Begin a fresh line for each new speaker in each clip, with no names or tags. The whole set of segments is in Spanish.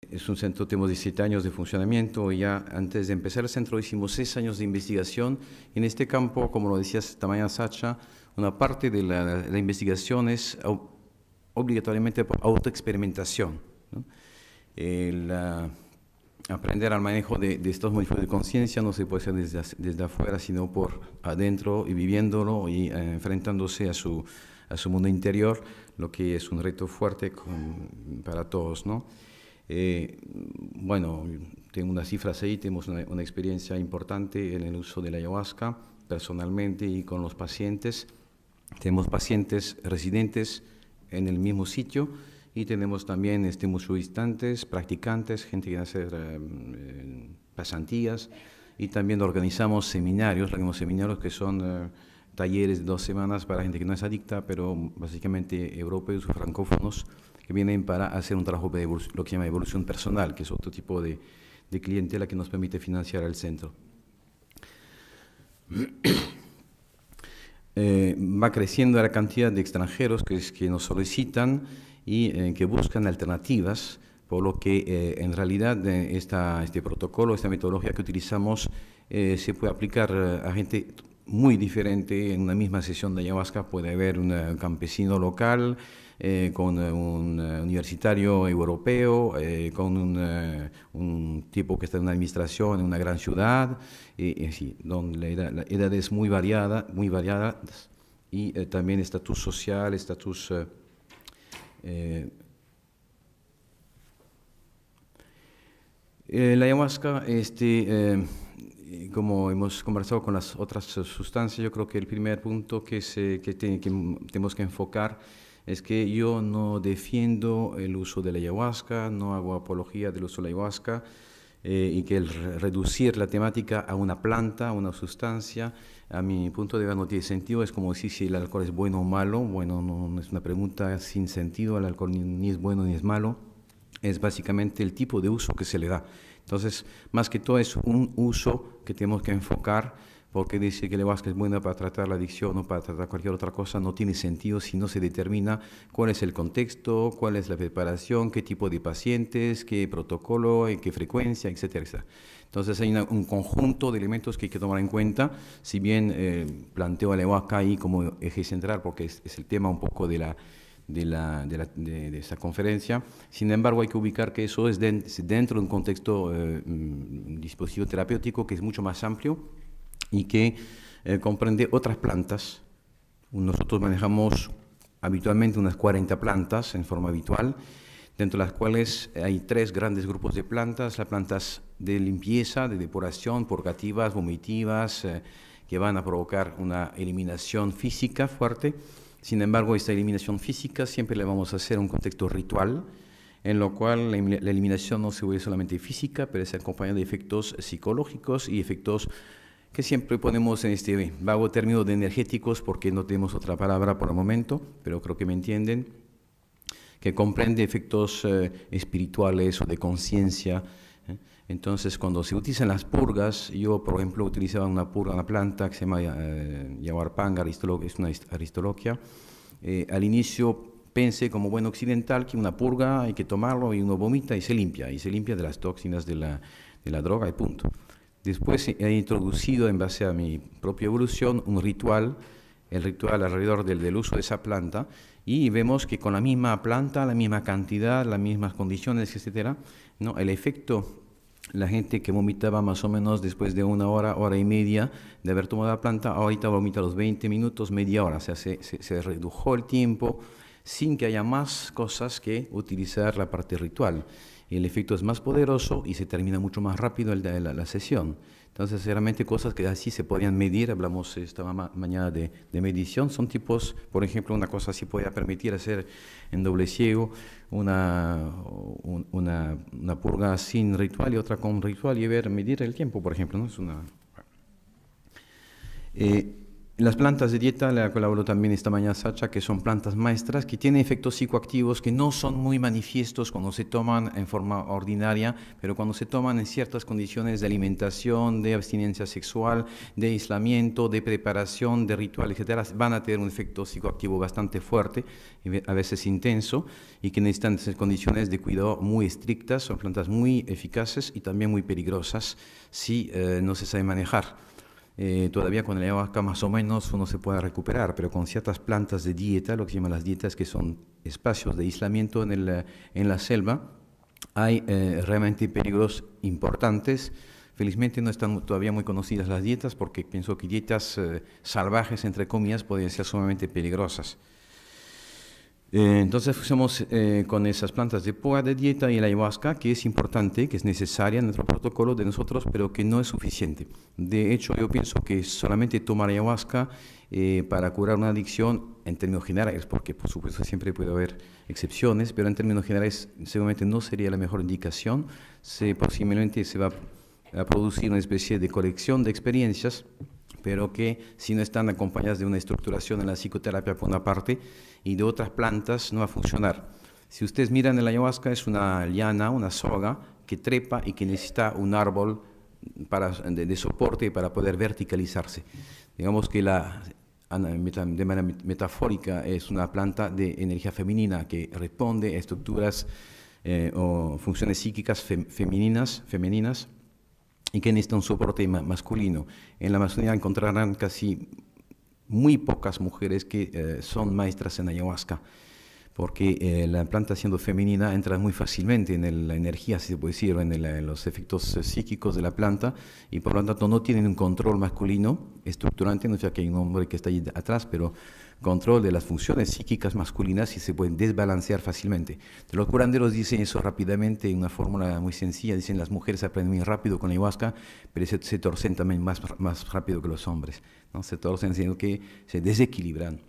Es un centro, tenemos 17 años de funcionamiento y ya antes de empezar el centro hicimos 6 años de investigación. En este campo, como lo decías esta mañana, Sacha, una parte de la investigación es obligatoriamente por autoexperimentación, ¿no? Aprender al manejo de estos modificadores de conciencia no se puede hacer desde afuera, sino por adentro y viviéndolo y enfrentándose a su mundo interior, lo que es un reto fuerte para todos, ¿no? Bueno, tengo unas cifras ahí, tenemos una experiencia importante en el uso de la ayahuasca, personalmente y con los pacientes. Tenemos pacientes residentes en el mismo sitio y tenemos también muchos visitantes, practicantes, gente que viene a hacer pasantías, y también organizamos seminarios que son talleres de 2 semanas para gente que no es adicta, pero básicamente europeos o francófonos, que vienen para hacer un trabajo de lo que se llama evolución personal, que es otro tipo de clientela que nos permite financiar el centro. Va creciendo la cantidad de extranjeros que nos solicitan y que buscan alternativas, por lo que en realidad este protocolo, esta metodología que utilizamos se puede aplicar a gente muy diferente. En una misma sesión de ayahuasca puede haber un campesino local, con un universitario europeo, con un tipo que está en una administración en una gran ciudad, y así, donde la edad es muy variada y también estatus social, estatus... la ayahuasca, como hemos conversado con las otras sustancias, yo creo que el primer punto que tenemos que enfocar es que yo no defiendo el uso de la ayahuasca, no hago apología del uso de la ayahuasca, y que el reducir la temática a una planta, a una sustancia, a mi punto de vista no tiene sentido. Es como decir si el alcohol es bueno o malo. Bueno, no es una pregunta sin sentido. El alcohol ni es bueno ni es malo. Es básicamente el tipo de uso que se le da. Entonces, más que todo es un uso que tenemos que enfocar, porque decir que la ayahuasca es buena para tratar la adicción o para tratar cualquier otra cosa no tiene sentido si no se determina cuál es el contexto, cuál es la preparación, qué tipo de pacientes, qué protocolo, en qué frecuencia, etcétera, etcétera. Entonces hay un conjunto de elementos que hay que tomar en cuenta. Si bien planteo a la ayahuasca ahí como eje central, porque es el tema un poco de esta conferencia. Sin embargo, hay que ubicar que eso es dentro de un contexto, un dispositivo terapéutico que es mucho más amplio y que comprende otras plantas. Nosotros manejamos habitualmente unas 40 plantas en forma habitual, dentro de las cuales hay 3 grandes grupos de plantas: las plantas de limpieza, de depuración, purgativas, vomitivas, que van a provocar una eliminación física fuerte. Sin embargo, esta eliminación física siempre la vamos a hacer en un contexto ritual, en lo cual la eliminación no se vuelve solamente física, pero se acompaña de efectos psicológicos y efectos que siempre ponemos en este vago término de energéticos, porque no tenemos otra palabra por el momento, pero creo que me entienden, que comprende efectos espirituales o de conciencia. Entonces, cuando se utilizan las purgas, yo, por ejemplo, utilizaba una planta que se llama yaguarpanga, es una aristoloquia. Al inicio pensé, como buen occidental, que una purga hay que tomarlo y uno vomita y se limpia de las toxinas de la droga y punto. Después he introducido, en base a mi propia evolución, un ritual, el ritual alrededor del uso de esa planta, y vemos que con la misma planta, la misma cantidad, las mismas condiciones, etcétera, ¿no? El efecto, la gente que vomitaba más o menos después de 1 hora, hora y media de haber tomado la planta, ahorita vomita a los 20 minutos, media hora. O sea, se redujo el tiempo sin que haya más cosas que utilizar la parte ritual. Y el efecto es más poderoso y se termina mucho más rápido la sesión. Entonces, realmente cosas que así se podían medir. Hablamos esta mañana de medición. Son tipos, por ejemplo, una cosa así podría permitir hacer en doble ciego una purga sin ritual y otra con ritual, y medir el tiempo, por ejemplo, ¿no? Es una... Las plantas de dieta, le colaboró también esta mañana Sacha, que son plantas maestras que tienen efectos psicoactivos que no son muy manifiestos cuando se toman en forma ordinaria, pero cuando se toman en ciertas condiciones de alimentación, de abstinencia sexual, de aislamiento, de preparación, de ritual, etcétera, van a tener un efecto psicoactivo bastante fuerte, a veces intenso, y que necesitan condiciones de cuidado muy estrictas. Son plantas muy eficaces y también muy peligrosas si no se sabe manejar. Todavía con el ayahuasca más o menos uno se puede recuperar, pero con ciertas plantas de dieta, lo que se llaman las dietas, que son espacios de aislamiento en la selva, hay realmente peligros importantes. Felizmente no están todavía muy conocidas las dietas, porque pienso que dietas salvajes, entre comillas, pueden ser sumamente peligrosas. Entonces usamos con esas plantas de poa de dieta y la ayahuasca, que es importante, que es necesaria en nuestro protocolo de nosotros, pero que no es suficiente. De hecho, yo pienso que solamente tomar ayahuasca para curar una adicción, en términos generales, porque por supuesto siempre puede haber excepciones, pero en términos generales seguramente no sería la mejor indicación. Posiblemente se va a producir una especie de colección de experiencias, pero que si no están acompañadas de una estructuración en la psicoterapia por una parte y de otras plantas, no va a funcionar. Si ustedes miran el ayahuasca, es una liana, una soga que trepa y que necesita un árbol de soporte para poder verticalizarse. Digamos que de manera metafórica es una planta de energía femenina que responde a estructuras o funciones psíquicas femeninas, y que necesita un soporte masculino. En la masculinidad encontrarán casi muy pocas mujeres que son maestras en ayahuasca, porque la planta siendo femenina entra muy fácilmente en la energía, si se puede decir, en los efectos psíquicos de la planta, y por lo tanto no tienen un control masculino estructurante, no sé que hay un hombre que está ahí atrás, pero control de las funciones psíquicas masculinas y se pueden desbalancear fácilmente. Los curanderos dicen eso rápidamente, en una fórmula muy sencilla, dicen las mujeres aprenden muy rápido con la ayahuasca, pero se torcen también más rápido que los hombres, ¿no? Se torcen, sino que se desequilibran.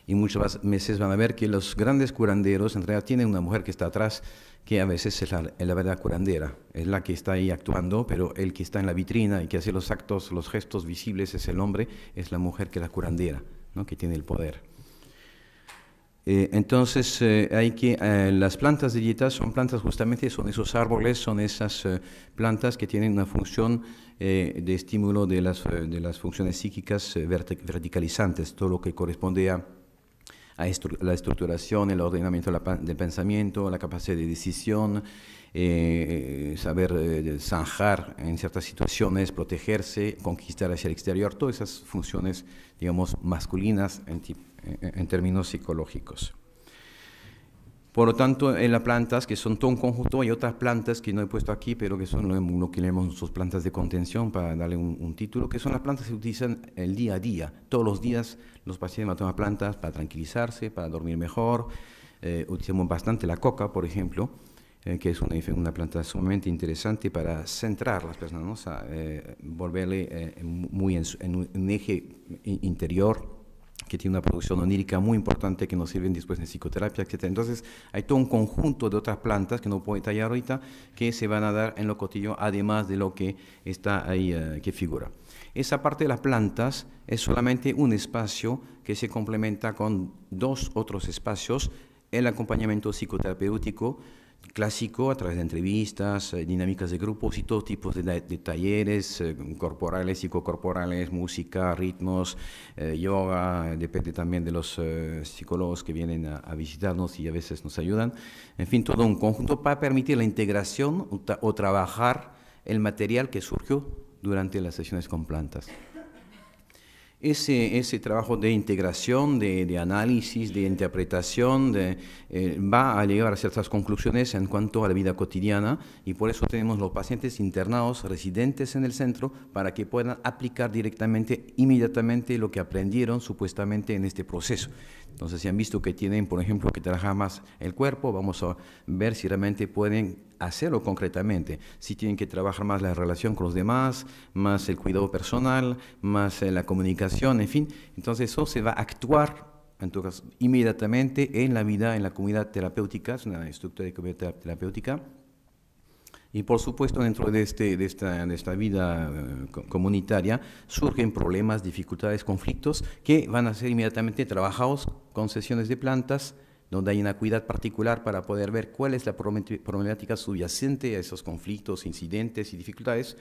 Y muchas veces van a ver que los grandes curanderos en realidad tienen una mujer que está atrás, que a veces es la verdad curandera, es la que está ahí actuando, pero el que está en la vitrina y que hace los actos, los gestos visibles es el hombre, es la mujer que es la curandera, ¿no? Que tiene el poder. Entonces, las plantas de dieta son plantas justamente, son esos árboles, son esas plantas que tienen una función de estímulo de las funciones psíquicas verticalizantes, todo lo que corresponde a la estructuración, el ordenamiento del pensamiento, la capacidad de decisión, saber zanjar en ciertas situaciones, protegerse, conquistar hacia el exterior, todas esas funciones, digamos, masculinas en términos psicológicos. Por lo tanto, en las plantas, que son todo un conjunto, hay otras plantas que no he puesto aquí, pero que son lo que llamamos sus plantas de contención, para darle un título, que son las plantas que se utilizan el día a día. Todos los días los pacientes van a tomar plantas para tranquilizarse, para dormir mejor. Utilizamos bastante la coca, por ejemplo, que es una planta sumamente interesante para centrar a las personas, ¿no? O sea, volverle muy en un eje interior, que tiene una producción onírica muy importante que nos sirven después en psicoterapia, etc. Entonces, hay todo un conjunto de otras plantas que no puedo detallar ahorita, que se van a dar en lo cotidiano, además de lo que está ahí, que figura. Esa parte de las plantas es solamente un espacio que se complementa con dos otros espacios: el acompañamiento psicoterapéutico clásico a través de entrevistas, dinámicas de grupos y todo tipo de talleres corporales, psicocorporales, música, ritmos, yoga, depende también de los psicólogos que vienen a visitarnos y a veces nos ayudan. En fin, todo un conjunto para permitir la integración o trabajar el material que surgió durante las sesiones con plantas. Ese trabajo de integración, de análisis, de interpretación, va a llegar a ciertas conclusiones en cuanto a la vida cotidiana, y por eso tenemos los pacientes internados, residentes en el centro, para que puedan aplicar directamente, inmediatamente, lo que aprendieron supuestamente en este proceso. Entonces, si han visto que tienen, por ejemplo, que trabajar más el cuerpo, vamos a ver si realmente pueden hacerlo concretamente, si tienen que trabajar más la relación con los demás, más el cuidado personal, más la comunicación, en fin. Entonces eso se va a actuar entonces inmediatamente en la vida, en la comunidad terapéutica, es una estructura de comunidad terapéutica, Y por supuesto, dentro de esta vida comunitaria surgen problemas, dificultades, conflictos que van a ser inmediatamente trabajados con sesiones de plantas, donde hay una acuidad particular para poder ver cuál es la problemática subyacente a esos conflictos, incidentes y dificultades,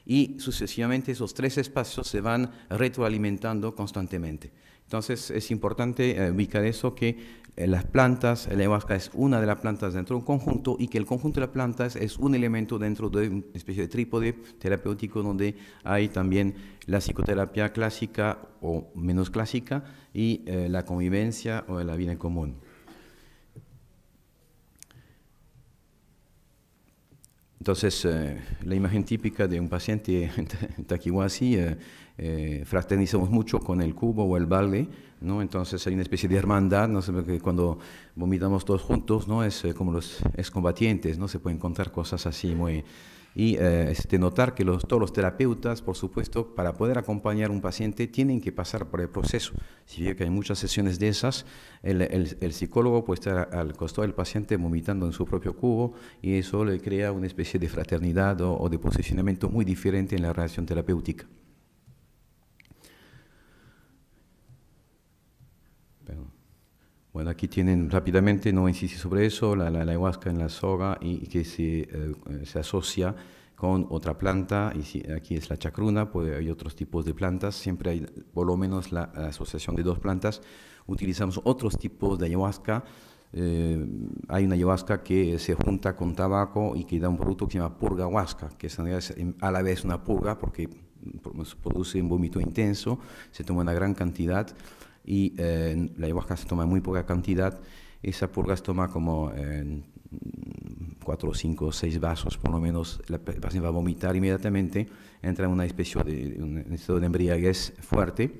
y sucesivamente esos tres espacios se van retroalimentando constantemente. Entonces es importante ubicar eso, que las plantas, la ayahuasca es una de las plantas dentro de un conjunto y que el conjunto de las plantas es un elemento dentro de una especie de trípode terapéutico donde hay también la psicoterapia clásica o menos clásica y la convivencia o la vida en común. Entonces, la imagen típica de un paciente en Taquihuasi, fraternizamos mucho con el cubo o el balde, ¿no? Entonces hay una especie de hermandad, ¿no? Que cuando vomitamos todos juntos, ¿no? Es como los excombatientes, ¿no? Se pueden contar cosas así muy... Y notar que todos los terapeutas, por supuesto, para poder acompañar a un paciente, tienen que pasar por el proceso. Si ve que hay muchas sesiones de esas, el psicólogo puede estar al costado del paciente vomitando en su propio cubo y eso le crea una especie de fraternidad o de posicionamiento muy diferente en la relación terapéutica. Bueno, aquí tienen rápidamente, no insistir sobre eso, la ayahuasca en la soga y que se asocia con otra planta, y aquí es la chacruna, pues hay otros tipos de plantas, siempre hay por lo menos la asociación de dos plantas. Utilizamos otros tipos de ayahuasca, hay una ayahuasca que se junta con tabaco y que da un producto que se llama purga huasca, que es a la vez una purga porque produce un vómito intenso, se toma una gran cantidad, y la ayahuasca se toma en muy poca cantidad. Esa purga se toma como 4, 5, 6 vasos, por lo menos el paciente va a vomitar inmediatamente, entra en una especie de un estado de embriaguez fuerte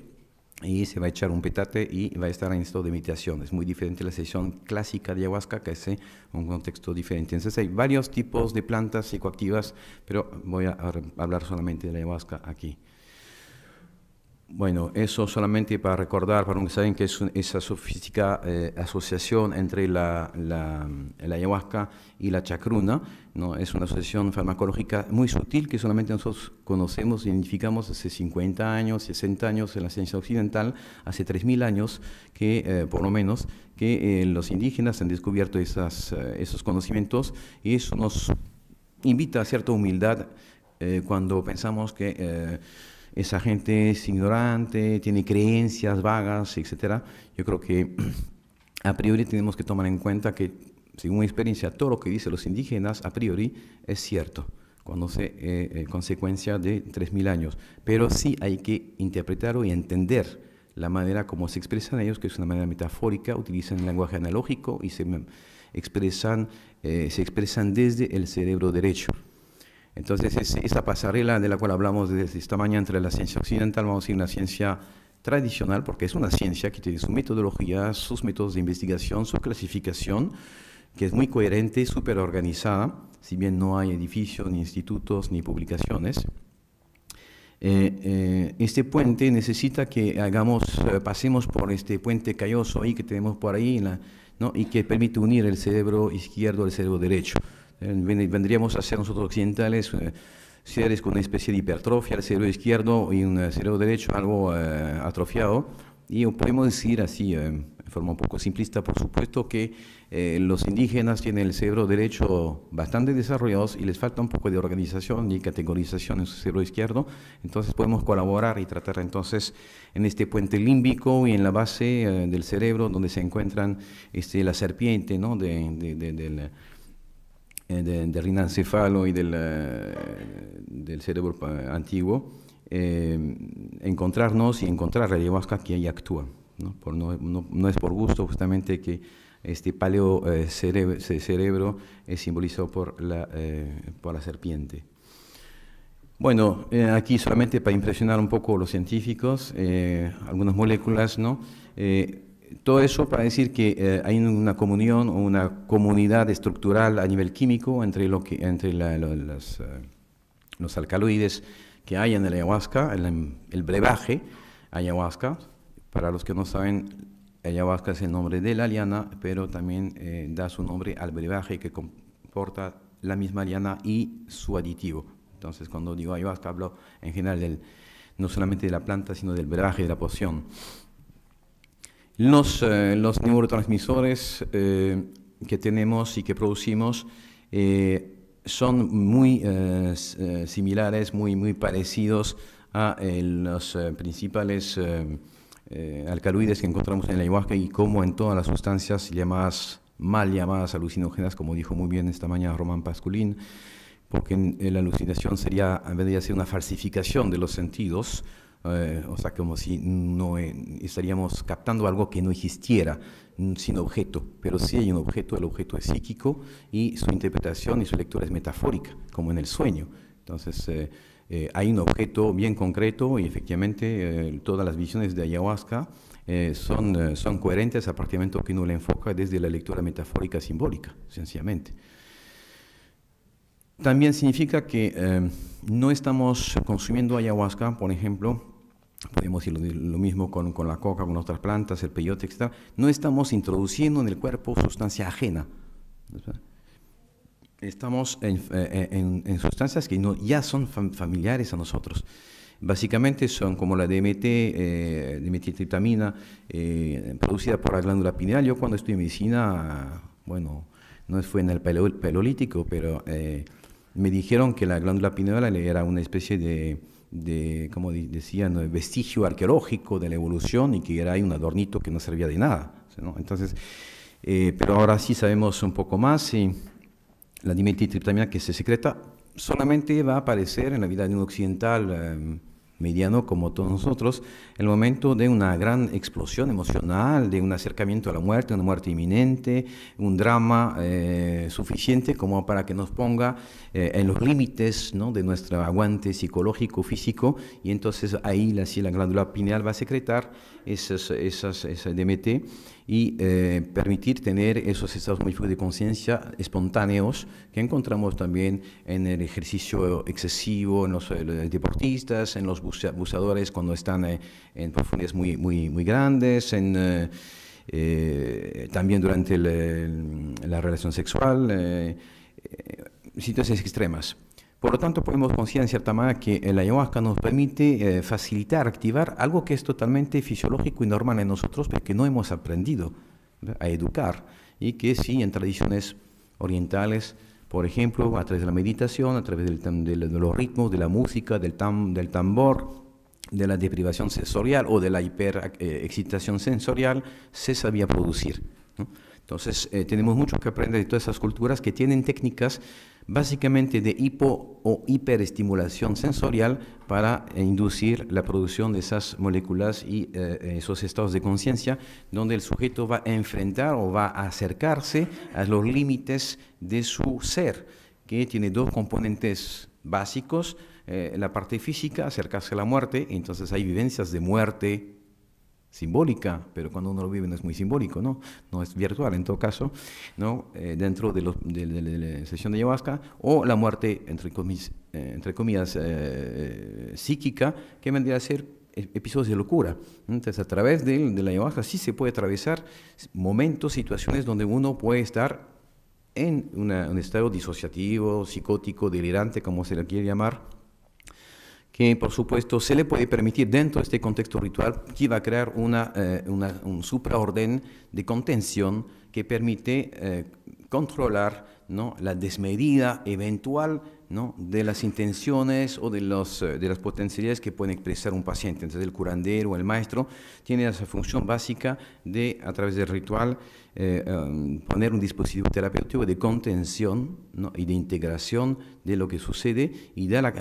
y se va a echar un petate y va a estar en estado de meditación. Es muy diferente a la sesión clásica de ayahuasca, que es un contexto diferente. Entonces hay varios tipos de plantas psicoactivas, pero voy a hablar solamente de la ayahuasca aquí. Bueno, eso solamente para recordar, para los que saben que es esa sofisticada asociación entre la ayahuasca y la chacruna, ¿no? Es una asociación farmacológica muy sutil que solamente nosotros conocemos, identificamos hace 50 años, 60 años en la ciencia occidental, hace 3000 años, que por lo menos, que los indígenas han descubierto esos conocimientos, y eso nos invita a cierta humildad cuando pensamos que esa gente es ignorante, tiene creencias vagas, etc. Yo creo que a priori tenemos que tomar en cuenta que, según mi experiencia, todo lo que dicen los indígenas a priori es cierto, conoce consecuencia de 3000 años. Pero sí hay que interpretarlo y entender la manera como se expresan ellos, que es una manera metafórica, utilizan el lenguaje analógico y se expresan desde el cerebro derecho. Entonces, esa pasarela de la cual hablamos desde esta mañana entre la ciencia occidental, vamos a decir, la ciencia tradicional, porque es una ciencia que tiene su metodología, sus métodos de investigación, su clasificación, que es muy coherente, súper organizada, si bien no hay edificios, ni institutos, ni publicaciones. Este puente necesita que pasemos por este puente calloso ahí que tenemos por ahí, ¿no? Y que permite unir el cerebro izquierdo al cerebro derecho. Vendríamos a ser nosotros occidentales seres con una especie de hipertrofia, el cerebro izquierdo y un cerebro derecho algo atrofiado, y podemos decir así, en forma un poco simplista, por supuesto, que los indígenas tienen el cerebro derecho bastante desarrollados y les falta un poco de organización y categorización en su cerebro izquierdo. Entonces podemos colaborar y tratar entonces en este puente límbico y en la base del cerebro donde se encuentran la serpiente, ¿no? del rinencéfalo y del cerebro antiguo, encontrarnos y encontrar la ayahuasca que ahí actúa, ¿no? No es por gusto justamente que este paleo cerebro es simbolizado por la serpiente. Bueno, aquí solamente para impresionar un poco a los científicos, algunas moléculas, ¿no? Todo eso para decir que hay una comunión o una comunidad estructural a nivel químico entre los alcaloides que hay en la ayahuasca, el brebaje ayahuasca. Para los que no saben, ayahuasca es el nombre de la liana, pero también da su nombre al brebaje que comporta la misma liana y su aditivo. Entonces, cuando digo ayahuasca, hablo en general no solamente de la planta, sino del brebaje de la poción. Los neurotransmisores que tenemos y que producimos son muy similares, muy parecidos a los principales alcaloides que encontramos en la ayahuasca y como en todas las sustancias mal llamadas alucinógenas, como dijo muy bien esta mañana Román Pasculín, porque la alucinación sería, en vez de ser una falsificación de los sentidos, o sea, como si no estaríamos captando algo que no existiera, sin objeto, pero sí hay un objeto, el objeto es psíquico y su interpretación y su lectura es metafórica, como en el sueño. Entonces, hay un objeto bien concreto y efectivamente todas las visiones de ayahuasca son coherentes a partir del momento que uno la enfoca desde la lectura metafórica simbólica, sencillamente. También significa que no estamos consumiendo ayahuasca, por ejemplo, podemos decir lo mismo con la coca, con otras plantas, el peyote, etc. No estamos introduciendo en el cuerpo sustancia ajena. Estamos en sustancias que ya son familiares a nosotros. Básicamente son como la DMT, dimetiltriptamina, producida por la glándula pineal. Yo cuando estudié medicina, bueno, no fue en el paleolítico, pero me dijeron que la glándula pineal era una especie de como decían, vestigio arqueológico de la evolución y que era ahí un adornito que no servía de nada, ¿no? Entonces, pero ahora sí sabemos un poco más y la dimetiltriptamina que se secreta solamente va a aparecer en la vida de un occidental mediano como todos nosotros, en el momento de una gran explosión emocional, de un acercamiento a la muerte, una muerte inminente, un drama suficiente como para que nos ponga en los límites, ¿no?, de nuestro aguante psicológico, físico, y entonces ahí la glándula pineal va a secretar ese DMT y permitir tener esos estados magníficos de conciencia espontáneos que encontramos también en el ejercicio excesivo, en los deportistas, en los buceadores cuando están en profundidades muy grandes, también durante la relación sexual, situaciones extremas. Por lo tanto, podemos considerar en cierta manera que la ayahuasca nos permite facilitar, activar algo que es totalmente fisiológico y normal en nosotros, pero que no hemos aprendido a educar y que sí en tradiciones orientales, por ejemplo, a través de la meditación, a través de los ritmos, de la música, del tambor, de la deprivación sensorial o de la hiperexcitación sensorial, se sabía producir, ¿no? Entonces, tenemos mucho que aprender de todas esas culturas que tienen técnicas básicamente de hipo o hiperestimulación sensorial para inducir la producción de esas moléculas y esos estados de conciencia donde el sujeto va a enfrentar o va a acercarse a los límites de su ser, que tiene dos componentes básicos, la parte física, acercarse a la muerte, entonces hay vivencias de muerte simbólica, pero cuando uno lo vive no es muy simbólico, ¿no? No es virtual en todo caso, ¿no? Dentro de la sesión de ayahuasca, o la muerte, entre comillas, psíquica, que vendría a ser episodios de locura. Entonces, a través de la ayahuasca sí se puede atravesar momentos, situaciones donde uno puede estar en un estado disociativo, psicótico, delirante, como se le quiere llamar, que por supuesto se le puede permitir dentro de este contexto ritual que va a crear un supraorden de contención que permite controlar, ¿no?, la desmedida eventual, ¿no?, de las intenciones o de las potencialidades que puede expresar un paciente. Entonces el curandero o el maestro tiene esa función básica de, a través del ritual, poner un dispositivo terapéutico de contención, ¿no?, y de integración de lo que sucede y dar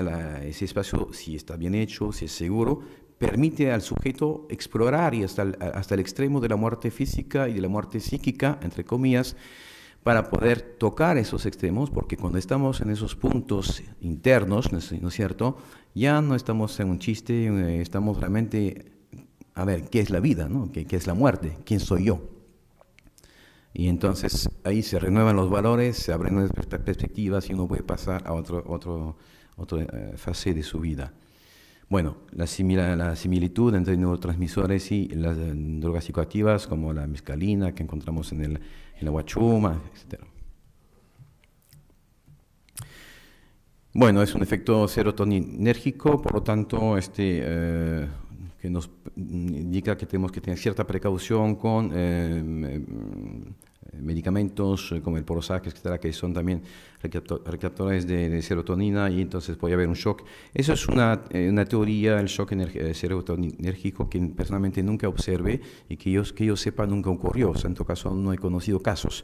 ese espacio, si está bien hecho, si es seguro, permite al sujeto explorar y hasta el extremo de la muerte física y de la muerte psíquica, entre comillas, para poder tocar esos extremos, porque cuando estamos en esos puntos internos, ¿no es cierto?, ya no estamos en un chiste, estamos realmente, a ver, ¿qué es la vida, ¿no? ¿Qué es la muerte? ¿Quién soy yo? Y entonces ahí se renuevan los valores, se abren nuevas perspectivas y uno puede pasar a otra fase de su vida. Bueno, la similitud entre neurotransmisores y las drogas psicoactivas como la mescalina que encontramos en la huachuma, etc. Bueno, es un efecto serotoninérgico, por lo tanto, que nos indica que tenemos que tener cierta precaución con medicamentos como el Prozac, etcétera, que son también receptores de serotonina y entonces puede haber un shock. Eso es una teoría, el shock serotoninérgico, que personalmente nunca observé y que yo sepa nunca ocurrió. O sea, en todo caso no he conocido casos.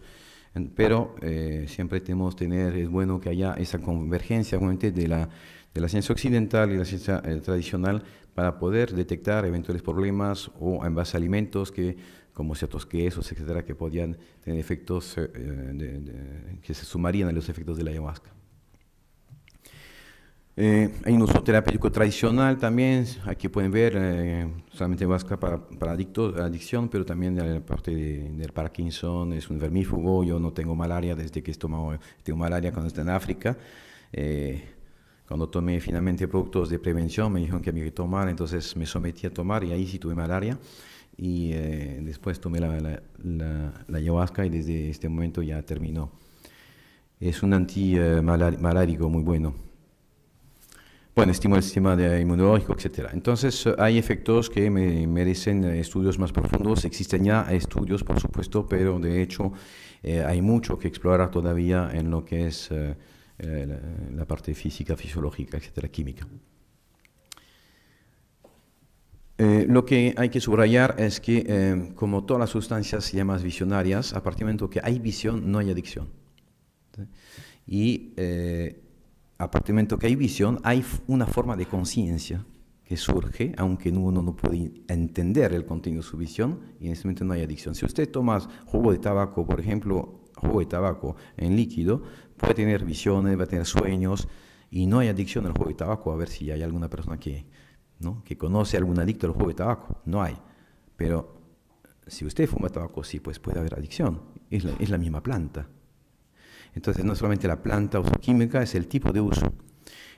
Pero siempre tenemos es bueno que haya esa convergencia obviamente de la ciencia occidental y la ciencia tradicional para poder detectar eventuales problemas o en base a alimentos como ciertos quesos, etcétera, que podían tener efectos que se sumarían a los efectos de la ayahuasca. Hay un uso terapéutico tradicional también, aquí pueden ver solamente ayahuasca para adicción, pero también la parte del Parkinson, es un vermífugo. Yo no tengo malaria desde que tengo malaria cuando estoy en África. Cuando tomé finalmente productos de prevención, me dijeron que había que tomar, entonces me sometí a tomar y ahí sí tuve malaria. Y después tomé la ayahuasca y desde este momento ya terminó. Es un antimalárico muy bueno. Bueno, estimula el sistema inmunológico, etc. Entonces, hay efectos que merecen estudios más profundos. Existen ya estudios, por supuesto, pero de hecho hay mucho que explorar todavía en lo que es la parte física, fisiológica, etcétera, química. Lo que hay que subrayar es que, como todas las sustancias llamadas visionarias, a partir del momento que hay visión, no hay adicción. ¿Sí? Y a partir del momento que hay visión, hay una forma de conciencia que surge, aunque uno no puede entender el contenido de su visión, y en ese momento no hay adicción. Si usted toma jugo de tabaco, por ejemplo, jugo de tabaco en líquido, puede tener visiones, va a tener sueños, y no hay adicción al jugo de tabaco. A ver si hay alguna persona que conoce a algún adicto al jugo de tabaco. No hay. Pero si usted fuma tabaco, sí, pues puede haber adicción. Es la misma planta. Entonces, no solamente la planta o su química, es el tipo de uso.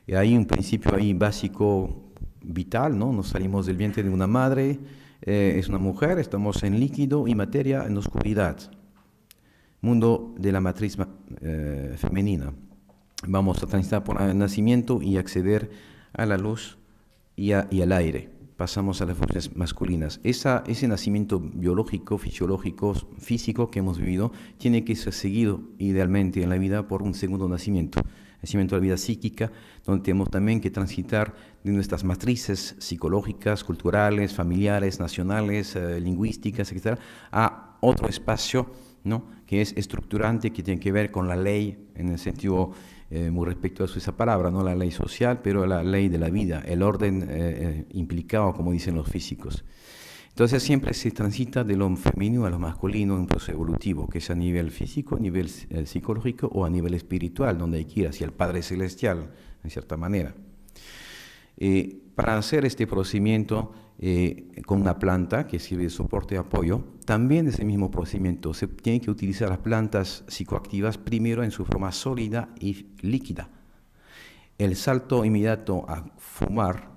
Y hay un principio ahí básico, vital, ¿no? Nos salimos del vientre de una madre, es una mujer, estamos en líquido y materia en oscuridad. Mundo de la matriz femenina. Vamos a transitar por el nacimiento y acceder a la luz y al aire. Pasamos a las fuerzas masculinas. Ese nacimiento biológico, fisiológico, físico que hemos vivido, tiene que ser seguido idealmente en la vida por un segundo nacimiento. Nacimiento de la vida psíquica, donde tenemos también que transitar de nuestras matrices psicológicas, culturales, familiares, nacionales, lingüísticas, etc., a otro espacio, ¿no?, que es estructurante, que tiene que ver con la ley, en el sentido muy respetuoso de esa palabra, no la ley social, pero la ley de la vida, el orden implicado, como dicen los físicos. Entonces siempre se transita de lo femenino a lo masculino en un proceso evolutivo, que es a nivel físico, a nivel psicológico o a nivel espiritual, donde hay que ir hacia el Padre Celestial, en cierta manera. Para hacer este procedimiento con una planta que sirve de soporte y apoyo, también ese mismo procedimiento se tiene que utilizar las plantas psicoactivas primero en su forma sólida y líquida. El salto inmediato a fumar,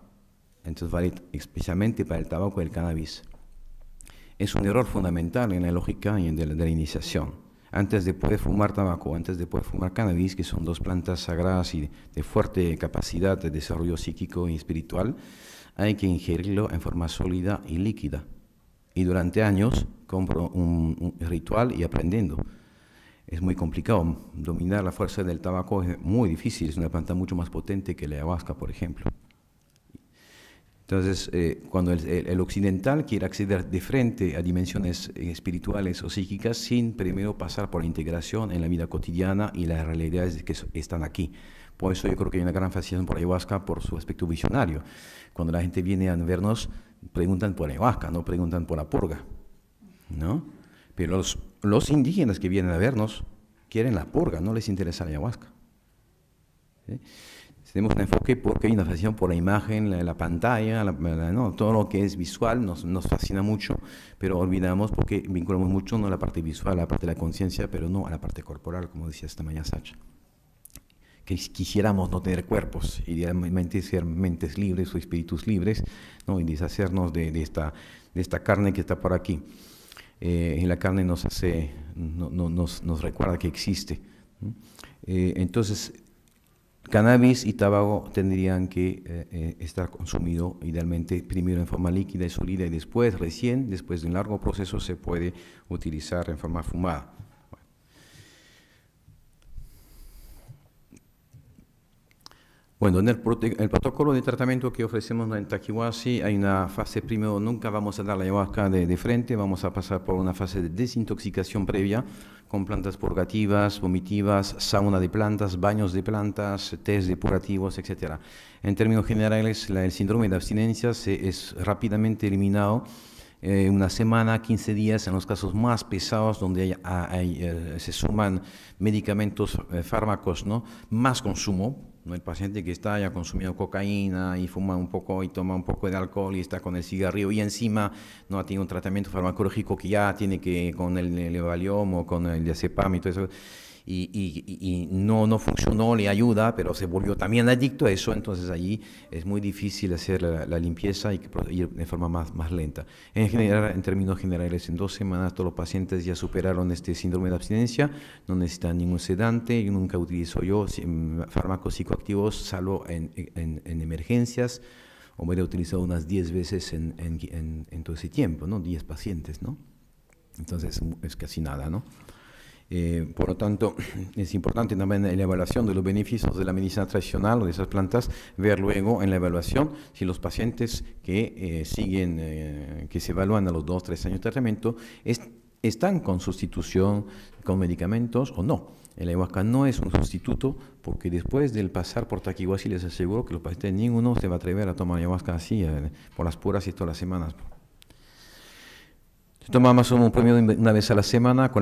entonces vale especialmente para el tabaco y el cannabis, es un error fundamental en la lógica y de la iniciación. Antes de poder fumar tabaco, antes de poder fumar cannabis, que son dos plantas sagradas y de fuerte capacidad de desarrollo psíquico y espiritual, hay que ingerirlo en forma sólida y líquida. Y durante años compro un ritual y aprendiendo. Es muy complicado. Dominar la fuerza del tabaco es muy difícil. Es una planta mucho más potente que la ayahuasca, por ejemplo. Entonces, cuando el occidental quiere acceder de frente a dimensiones espirituales o psíquicas sin primero pasar por la integración en la vida cotidiana y las realidades que están aquí. Por eso yo creo que hay una gran fascinación por ayahuasca por su aspecto visionario. Cuando la gente viene a vernos, preguntan por ayahuasca, no preguntan por la purga, ¿no? Pero los indígenas que vienen a vernos quieren la purga, no les interesa la ayahuasca. ¿Sí? Tenemos un enfoque porque hay una fascinación por la imagen, la pantalla, ¿no? Todo lo que es visual nos fascina mucho, pero olvidamos porque vinculamos mucho no a la parte visual, a la parte de la conciencia, pero no a la parte corporal, como decía esta mañana Sacha. Que quisiéramos no tener cuerpos, idealmente ser mentes libres o espíritus libres, ¿no? Y deshacernos de esta carne que está por aquí. Y la carne nos recuerda que existe. Entonces, Cannabis y tabaco tendrían que estar consumido idealmente primero en forma líquida y sólida y después, después de un largo proceso, se puede utilizar en forma fumada. Bueno, en el protocolo de tratamiento que ofrecemos en Taquihuasi hay una fase, primero nunca vamos a dar la ayahuasca de frente, vamos a pasar por una fase de desintoxicación previa con plantas purgativas, vomitivas, sauna de plantas, baños de plantas, test depurativos, etc. En términos generales, el síndrome de abstinencia es rápidamente eliminado. Una semana, 15 días, en los casos más pesados, donde se suman medicamentos, fármacos, ¿no? Más consumo, ¿no? El paciente que haya consumido cocaína y fuma un poco y toma un poco de alcohol y está con el cigarrillo y encima no ha tenido un tratamiento farmacológico que ya tiene que con el Valium o con el diazepam y todo eso, y no funcionó, le ayuda, pero se volvió también adicto a eso, entonces allí es muy difícil hacer la limpieza y ir de forma más lenta. En general, en términos generales, en 2 semanas todos los pacientes ya superaron este síndrome de abstinencia, no necesitan ningún sedante, yo nunca utilizo fármacos psicoactivos, salvo en emergencias, o me he utilizado unas 10 veces en todo ese tiempo, ¿no? 10 pacientes, ¿no? Entonces es casi nada, ¿no? Por lo tanto, es importante también en la evaluación de los beneficios de la medicina tradicional o de esas plantas, ver luego en la evaluación si los pacientes que que se evalúan a los 2 o 3 años de tratamiento, están con sustitución con medicamentos o no. El ayahuasca no es un sustituto, porque después del pasar por Taquihuasi les aseguro que los pacientes ninguno se va a atrever a tomar ayahuasca así, por las puras y todas las semanas. Se toma más o menos un promedio una vez a la semana,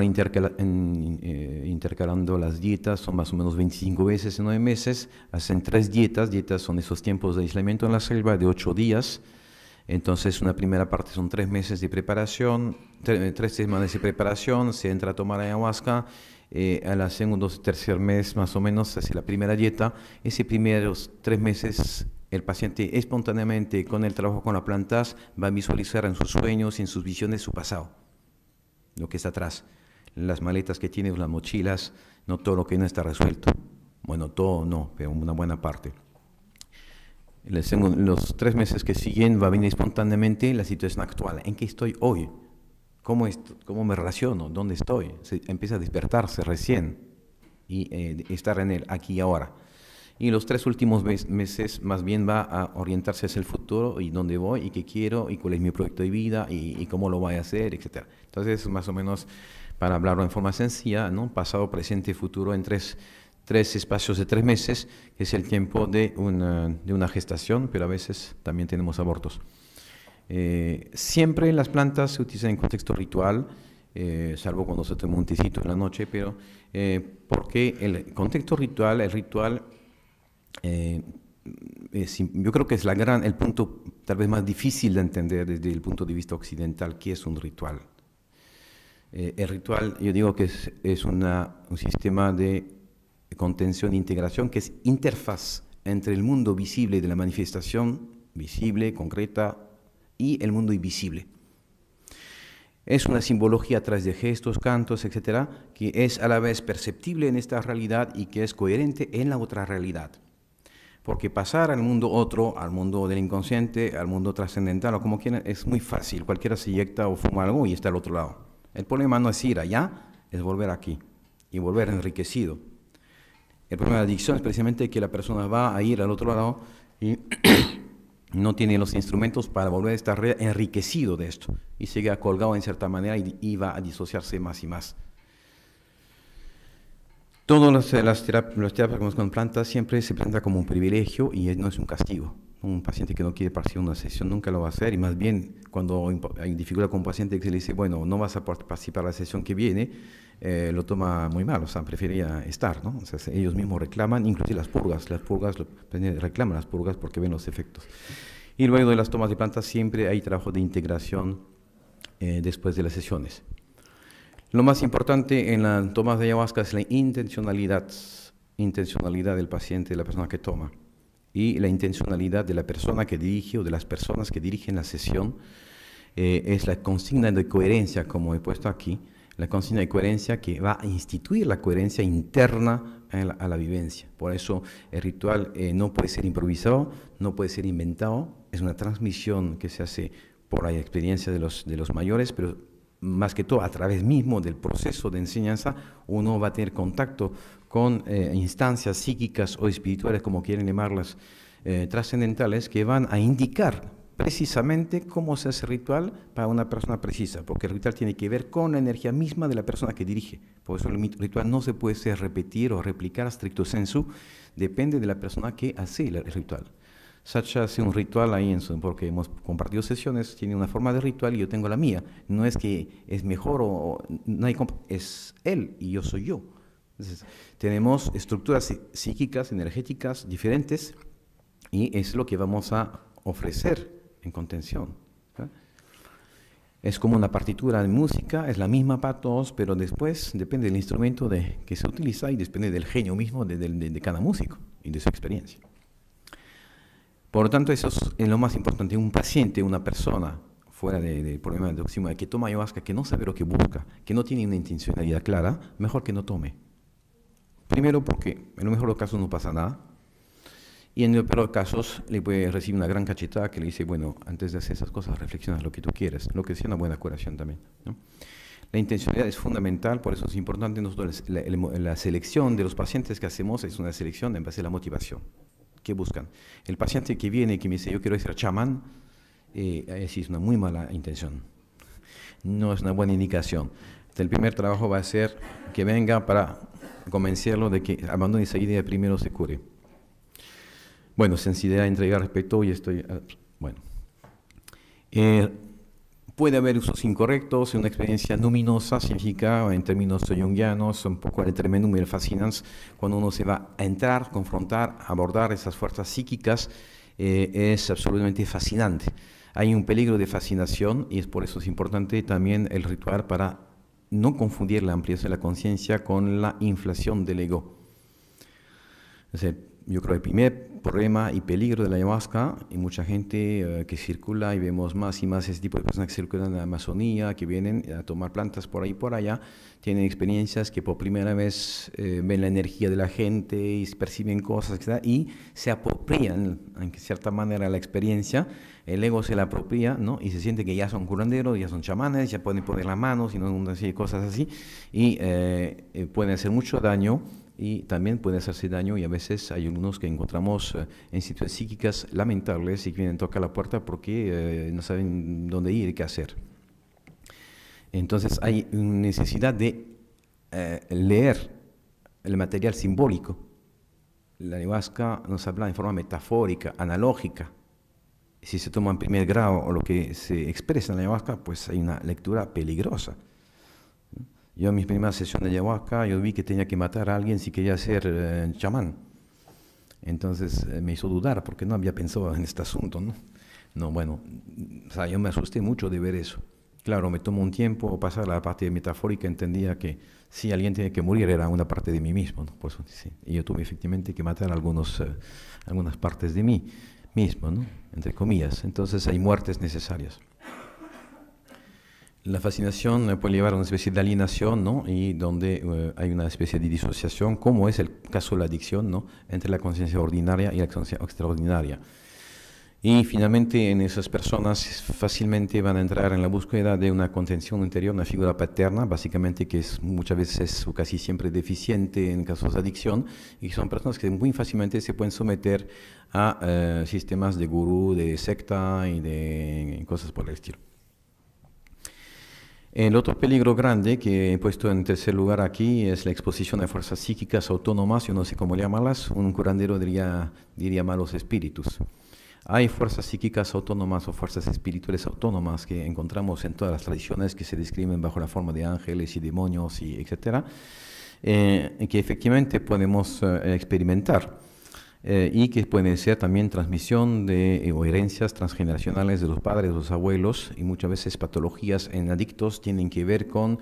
intercalando las dietas, son más o menos 25 veces en 9 meses, hacen 3 dietas, son esos tiempos de aislamiento en la selva de 8 días, entonces una primera parte son 3 meses de preparación, 3 semanas de preparación, se entra a tomar ayahuasca, a la segundo o tercer mes más o menos se hace la primera dieta, esos primeros 3 meses el paciente espontáneamente con el trabajo con las plantas va a visualizar en sus sueños y en sus visiones su pasado, lo que está atrás, las maletas que tiene, las mochilas, no todo lo que no está resuelto. Bueno, todo no, pero una buena parte. Los 3 meses que siguen va a venir espontáneamente la situación actual. ¿En qué estoy hoy? ¿Cómo me relaciono? ¿Dónde estoy? Empieza a despertarse recién y estar en el aquí y ahora. Y los 3 últimos meses más bien va a orientarse hacia el futuro y dónde voy y qué quiero y cuál es mi proyecto de vida y cómo lo voy a hacer, etc. Entonces, más o menos, para hablarlo en forma sencilla, ¿no? Pasado, presente, futuro en tres espacios de 3 meses, que es el tiempo de una gestación, pero a veces también tenemos abortos. Siempre las plantas se utilizan en contexto ritual, salvo cuando se toma un tecito en la noche, pero porque el contexto ritual, yo creo que es el punto tal vez más difícil de entender desde el punto de vista occidental, qué es un ritual. El ritual, yo digo que es un sistema de contención e integración, que es interfaz entre el mundo visible de la manifestación, visible, concreta, y el mundo invisible. Es una simbología a través de gestos, cantos, etcétera, que es a la vez perceptible en esta realidad y que es coherente en la otra realidad. Porque pasar al mundo otro, al mundo del inconsciente, al mundo trascendental o como quieran, es muy fácil. Cualquiera se inyecta o fuma algo y está al otro lado. El problema no es ir allá, es volver aquí y volver enriquecido. El problema de la adicción es precisamente que la persona va a ir al otro lado y no tiene los instrumentos para volver a estar enriquecido de esto y se queda colgado en cierta manera y va a disociarse más y más. Todas las terapias con plantas siempre se presenta como un privilegio y no es un castigo. Un paciente que no quiere participar en una sesión nunca lo va a hacer, y más bien cuando hay dificultad con un paciente que se le dice, bueno, no vas a participar en la sesión que viene, lo toma muy mal, o sea, prefería estar, ¿no? O sea, ellos mismos reclaman, inclusive las purgas reclaman las purgas porque ven los efectos. Y luego de las tomas de plantas siempre hay trabajo de integración después de las sesiones. Lo más importante en las tomas de ayahuasca es la intencionalidad del paciente, de la persona que toma, y la intencionalidad de la persona que dirige o de las personas que dirigen la sesión. Es la consigna de coherencia, como he puesto aquí. La conciencia de coherencia que va a instituir la coherencia interna a la vivencia. Por eso el ritual no puede ser improvisado, no puede ser inventado, es una transmisión que se hace por la experiencia de los mayores, pero más que todo a través mismo del proceso de enseñanza, uno va a tener contacto con instancias psíquicas o espirituales, como quieren llamarlas, trascendentales, que van a indicar precisamente cómo se hace ritual para una persona precisa, porque el ritual tiene que ver con la energía misma de la persona que dirige. Por eso el ritual no se puede repetir o replicar stricto sensu, depende de la persona que hace el ritual. Sacha hace un ritual ahí, porque hemos compartido sesiones, tiene una forma de ritual y yo tengo la mía. No es que es mejor no hay, es él y yo soy yo. Entonces, tenemos estructuras psíquicas, energéticas diferentes y es lo que vamos a ofrecer en contención. ¿Sí? Es como una partitura de música, es la misma para todos, pero después depende del instrumento que se utiliza y depende del genio mismo de cada músico y de su experiencia. Por lo tanto, eso es lo más importante. Un paciente, una persona fuera del problema de oxímodo, que toma ayahuasca, que no sabe lo que busca, que no tiene una intencionalidad clara, mejor que no tome. Primero porque en lo mejor de los casos no pasa nada. Y en el peor de los casos le puede recibir una gran cachetada que le dice, bueno, antes de hacer esas cosas reflexiona lo que tú quieres, lo que sea una buena curación también, ¿no? La intencionalidad es fundamental, por eso es importante nosotros la selección de los pacientes que hacemos es una selección en base a la motivación. ¿Qué buscan? El paciente que viene y que me dice, yo quiero ser chamán, sí es una muy mala intención. No es una buena indicación. El primer trabajo va a ser que venga para convencerlo de que abandone esa idea, primero se cure. Bueno, sensibilidad, entrega, respeto, y estoy... bueno. Puede haber usos incorrectos, una experiencia luminosa significa, en términos jungianos, un poco el tremendum y el fascinans, cuando uno se va a entrar, confrontar, abordar esas fuerzas psíquicas, es absolutamente fascinante. Hay un peligro de fascinación y es por eso es importante también el ritual para no confundir la ampliación de la conciencia con la inflación del ego. Es decir, yo creo que el primer problema y peligro de la ayahuasca, y mucha gente que circula, y vemos más y más ese tipo de personas que circulan en la Amazonía, que vienen a tomar plantas por ahí y por allá, tienen experiencias que por primera vez ven la energía de la gente y perciben cosas, etc., y se apropian, en cierta manera, la experiencia, el ego se la apropia, ¿no? Y se siente que ya son curanderos, ya son chamanes, ya pueden poner las manos y no una serie de cosas así, y pueden hacer mucho daño. Y también puede hacerse daño y a veces hay algunos que encontramos en situaciones psíquicas lamentables y que vienen a tocar la puerta porque no saben dónde ir y qué hacer. Entonces hay necesidad de leer el material simbólico. La ayahuasca nos habla en forma metafórica, analógica. Si se toma en primer grado o lo que se expresa en la ayahuasca, pues hay una lectura peligrosa. Yo en mi primera sesión de ayahuasca, yo vi que tenía que matar a alguien si quería ser chamán. Entonces me hizo dudar porque no había pensado en este asunto, ¿no? No, bueno, o sea, yo me asusté mucho de ver eso. Claro, me tomó un tiempo pasar a la parte metafórica, entendía que si alguien tenía que morir era una parte de mí mismo, ¿no? Por eso, sí. Y yo tuve efectivamente que matar algunas partes de mí mismo, ¿no? Entre comillas. Entonces hay muertes necesarias. La fascinación puede llevar a una especie de alienación, ¿no? Y donde hay una especie de disociación, como es el caso de la adicción, ¿no? Entre la conciencia ordinaria y la conciencia extraordinaria. Y finalmente en esas personas fácilmente van a entrar en la búsqueda de una contención interior, una figura paterna, básicamente que es muchas veces o casi siempre deficiente en casos de adicción, y son personas que muy fácilmente se pueden someter a sistemas de gurú, de secta y de cosas por el estilo. El otro peligro grande que he puesto en tercer lugar aquí es la exposición a fuerzas psíquicas autónomas, yo no sé cómo llamarlas, un curandero diría malos espíritus. Hay fuerzas psíquicas autónomas o fuerzas espirituales autónomas que encontramos en todas las tradiciones que se describen bajo la forma de ángeles y demonios, y etcétera, que efectivamente podemos experimentar. Y que pueden ser también transmisión o herencias transgeneracionales de los padres, de los abuelos, y muchas veces patologías en adictos tienen que ver con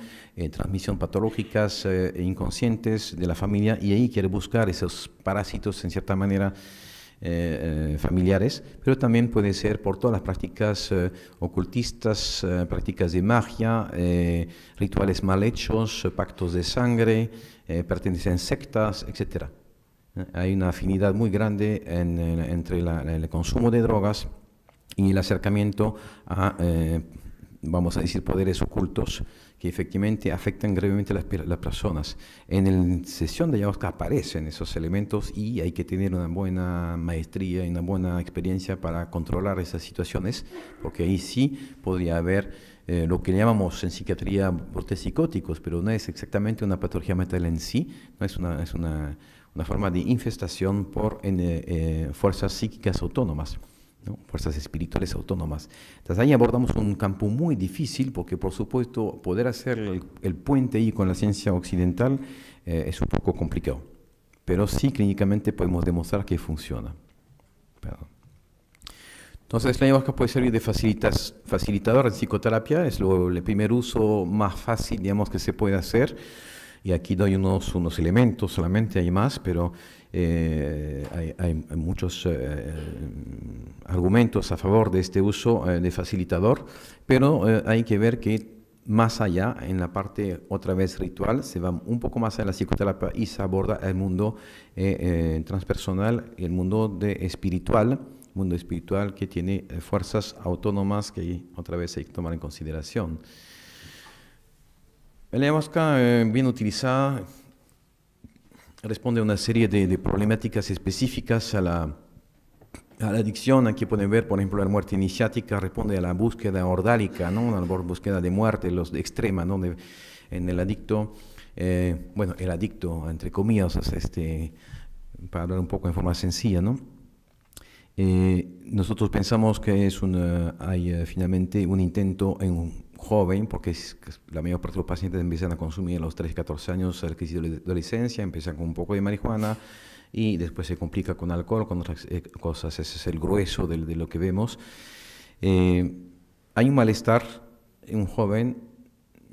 transmisión patológicas inconscientes de la familia, y ahí quiere buscar esos parásitos en cierta manera familiares, pero también puede ser por todas las prácticas ocultistas, prácticas de magia, rituales mal hechos, pactos de sangre, pertenecer a sectas, etc. Hay una afinidad muy grande entre el consumo de drogas y el acercamiento a, vamos a decir, poderes ocultos que efectivamente afectan gravemente a las personas. En la sesión de ayahuasca aparecen esos elementos y hay que tener una buena maestría y una buena experiencia para controlar esas situaciones, porque ahí sí podría haber lo que llamamos en psiquiatría brotes psicóticos, pero no es exactamente una patología mental en sí, no es una forma de infestación por fuerzas psíquicas autónomas, ¿no? Fuerzas espirituales autónomas. Entonces ahí abordamos un campo muy difícil porque, por supuesto, poder hacer el puente ahí con la ciencia occidental es un poco complicado, pero sí clínicamente podemos demostrar que funciona. Perdón. Entonces la ayahuasca puede servir de facilitador en psicoterapia, es el primer uso más fácil, digamos, que se puede hacer. Y aquí doy unos elementos solamente, hay más, pero hay muchos argumentos a favor de este uso de facilitador, pero hay que ver que más allá, en la parte otra vez ritual, se va un poco más a la psicoterapia y se aborda el mundo transpersonal y el mundo mundo espiritual que tiene fuerzas autónomas que otra vez hay que tomar en consideración. La ayahuasca, bien utilizada, responde a una serie de problemáticas específicas a la adicción. Aquí pueden ver, por ejemplo, la muerte iniciática responde a la búsqueda ordálica, ¿no? A la búsqueda de muerte, extrema, ¿no? En el adicto, bueno, el adicto, entre comillas, para hablar un poco en forma sencilla, ¿no? Nosotros pensamos que hay finalmente un intento en un joven, porque la mayor parte de los pacientes empiezan a consumir a los 13, 14 años, a la crisis de adolescencia, empiezan con un poco de marihuana y después se complica con alcohol, con otras cosas. Ese es el grueso de lo que vemos. Hay un malestar, un joven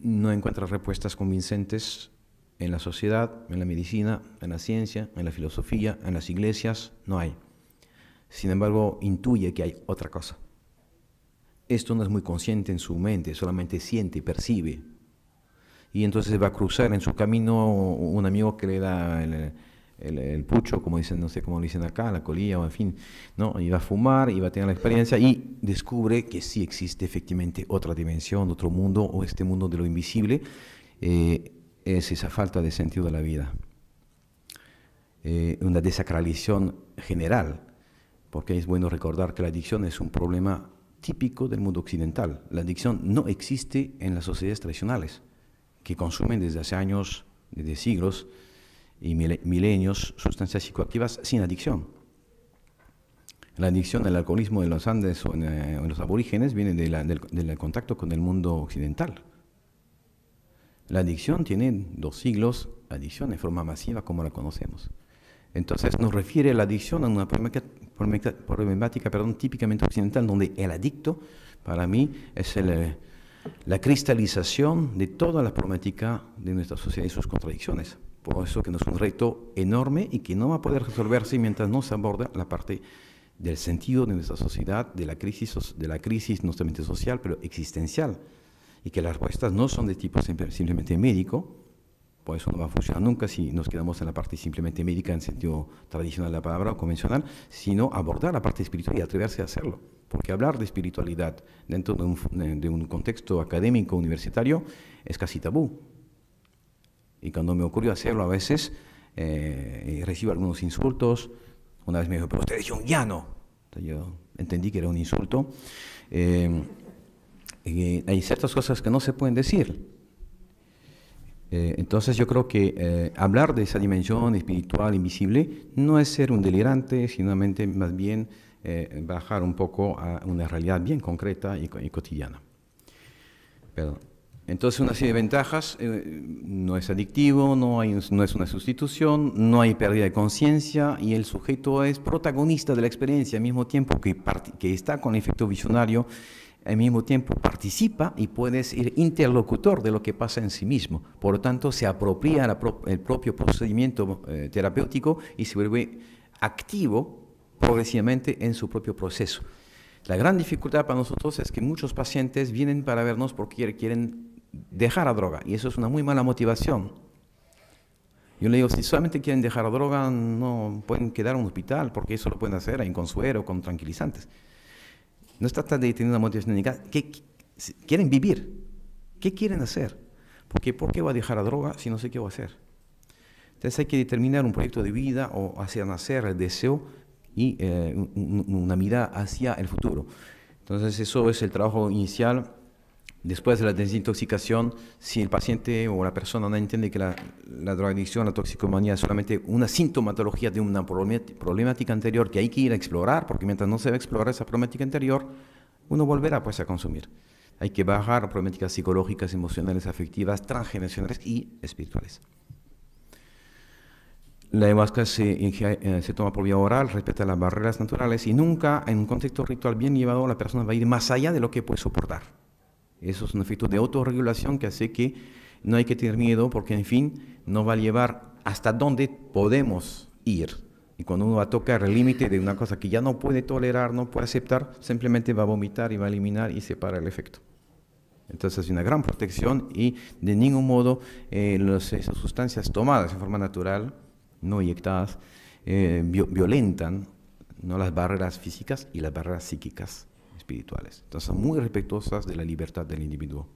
no encuentra respuestas convincentes en la sociedad, en la medicina, en la ciencia, en la filosofía, en las iglesias, no hay. Sin embargo, intuye que hay otra cosa. Esto no es muy consciente en su mente, solamente siente y percibe. Y entonces va a cruzar en su camino un amigo que le da el pucho, como dicen, no sé cómo lo dicen acá, la colilla, o en fin, ¿no? Y va a fumar y va a tener la experiencia y descubre que sí existe efectivamente otra dimensión, otro mundo, o este mundo de lo invisible. Es esa falta de sentido de la vida. Una desacralización general. Porque es bueno recordar que la adicción es un problema típico del mundo occidental. La adicción no existe en las sociedades tradicionales, que consumen desde hace años, desde siglos y milenios, sustancias psicoactivas sin adicción. La adicción al alcoholismo de los Andes o en los aborígenes viene del contacto con el mundo occidental. La adicción tiene 2 siglos, adicción en forma masiva como la conocemos. Entonces nos refiere la adicción a una problemática típicamente occidental, donde el adicto, para mí, es la cristalización de toda la problemática de nuestra sociedad y sus contradicciones. Por eso que es un reto enorme y que no va a poder resolverse mientras no se aborda la parte del sentido de nuestra sociedad, de la crisis no solamente social, pero existencial, y que las respuestas no son de tipo simplemente médico. Por eso no va a funcionar nunca si nos quedamos en la parte simplemente médica en sentido tradicional de la palabra o convencional, sino abordar la parte espiritual y atreverse a hacerlo. Porque hablar de espiritualidad dentro de un contexto académico universitario es casi tabú. Y cuando me ocurrió hacerlo a veces, recibo algunos insultos. Una vez me dijo, pero usted es junguiano. Entonces yo entendí que era un insulto. Hay ciertas cosas que no se pueden decir. Entonces yo creo que hablar de esa dimensión espiritual invisible no es ser un delirante, sino más bien bajar un poco a una realidad bien concreta y cotidiana. Entonces una serie de ventajas, no es adictivo, no es una sustitución, no hay pérdida de conciencia y el sujeto es protagonista de la experiencia al mismo tiempo que está con el efecto visionario. Al mismo tiempo participa y puede ser interlocutor de lo que pasa en sí mismo. Por lo tanto, se apropia el propio procedimiento terapéutico y se vuelve activo progresivamente en su propio proceso. La gran dificultad para nosotros es que muchos pacientes vienen para vernos porque quieren dejar la droga, y eso es una muy mala motivación. Yo le digo, si solamente quieren dejar la droga, no pueden quedar en un hospital, porque eso lo pueden hacer en consuelo, con tranquilizantes. No se trata de tener una motivación indicada. Quieren vivir. ¿Qué quieren hacer? Porque ¿por qué voy a dejar la droga si no sé qué voy a hacer? Entonces hay que determinar un proyecto de vida o hacer nacer el deseo y una mirada hacia el futuro. Entonces eso es el trabajo inicial. Después de la desintoxicación, si el paciente o la persona no entiende que la drogadicción, la toxicomanía es solamente una sintomatología de una problemática anterior que hay que ir a explorar, porque mientras no se va a explorar esa problemática anterior, uno volverá pues a consumir. Hay que bajar problemáticas psicológicas, emocionales, afectivas, transgeneracionales y espirituales. La ayahuasca se toma por vía oral, respeta las barreras naturales y nunca en un contexto ritual bien llevado la persona va a ir más allá de lo que puede soportar. Eso es un efecto de autorregulación que hace que no hay que tener miedo porque, en fin, nos va a llevar hasta donde podemos ir. Y cuando uno va a tocar el límite de una cosa que ya no puede tolerar, no puede aceptar, simplemente va a vomitar y va a eliminar y se para el efecto. Entonces es una gran protección y de ningún modo esas sustancias tomadas en forma natural, no inyectadas, violentan, ¿no?, las barreras físicas y las barreras psíquicas espirituales. Entonces son muy respetuosas de la libertad del individuo.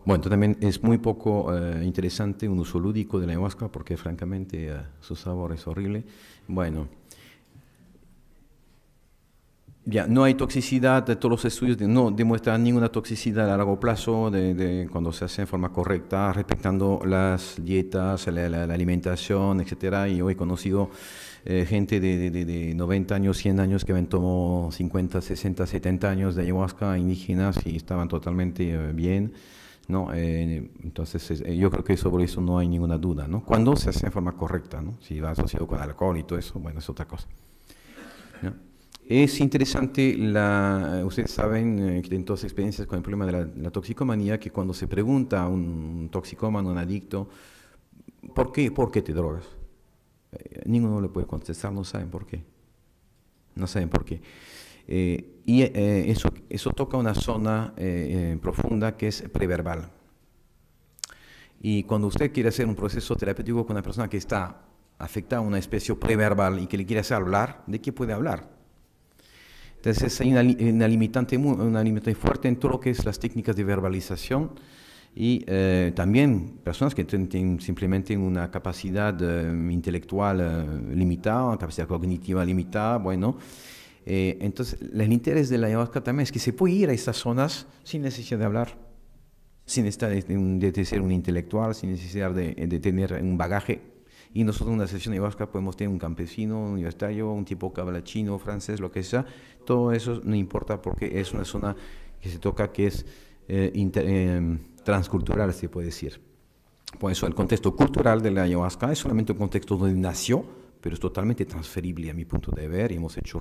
Bueno, también es muy poco interesante un uso lúdico de la ayahuasca porque francamente su sabor es horrible. Bueno, ya no hay toxicidad, todos los estudios no demuestran ninguna toxicidad a largo plazo cuando se hace en forma correcta, respetando las dietas, la alimentación, etcétera. Y yo he conocido gente de 90 años, 100 años que habían tomado 50, 60, 70 años de ayahuasca, indígenas, y estaban totalmente bien, ¿no? Entonces yo creo que sobre eso no hay ninguna duda, ¿no? Cuando se hace en forma correcta, ¿no? Si va asociado con alcohol y todo eso, bueno, es otra cosa, ¿no? Es interesante, ustedes saben que tienen todas experiencias con el problema de la toxicomanía, que cuando se pregunta a un toxicómano, un adicto, ¿por qué te drogas? Ninguno le puede contestar, no saben por qué. No saben por qué. Eso toca una zona profunda que es preverbal. Y cuando usted quiere hacer un proceso terapéutico con una persona que está afectada a una especie preverbal y que le quiere hacer hablar, ¿de qué puede hablar? Entonces hay una limitante fuerte en todo lo que es las técnicas de verbalización y también personas que tienen simplemente una capacidad intelectual limitada, una capacidad cognitiva limitada, bueno. Entonces el interés de la ayahuasca también es que se puede ir a estas zonas sin necesidad de hablar, sin necesidad de ser un intelectual, sin necesidad de tener un bagaje. Y nosotros en una sesión de ayahuasca podemos tener un campesino, un universitario, un tipo que habla chino, francés, lo que sea. Todo eso no importa porque es una zona que se toca que es transcultural, se puede decir. Por eso el contexto cultural de la ayahuasca es solamente un contexto donde nació, pero es totalmente transferible a mi punto de ver. Y hemos hecho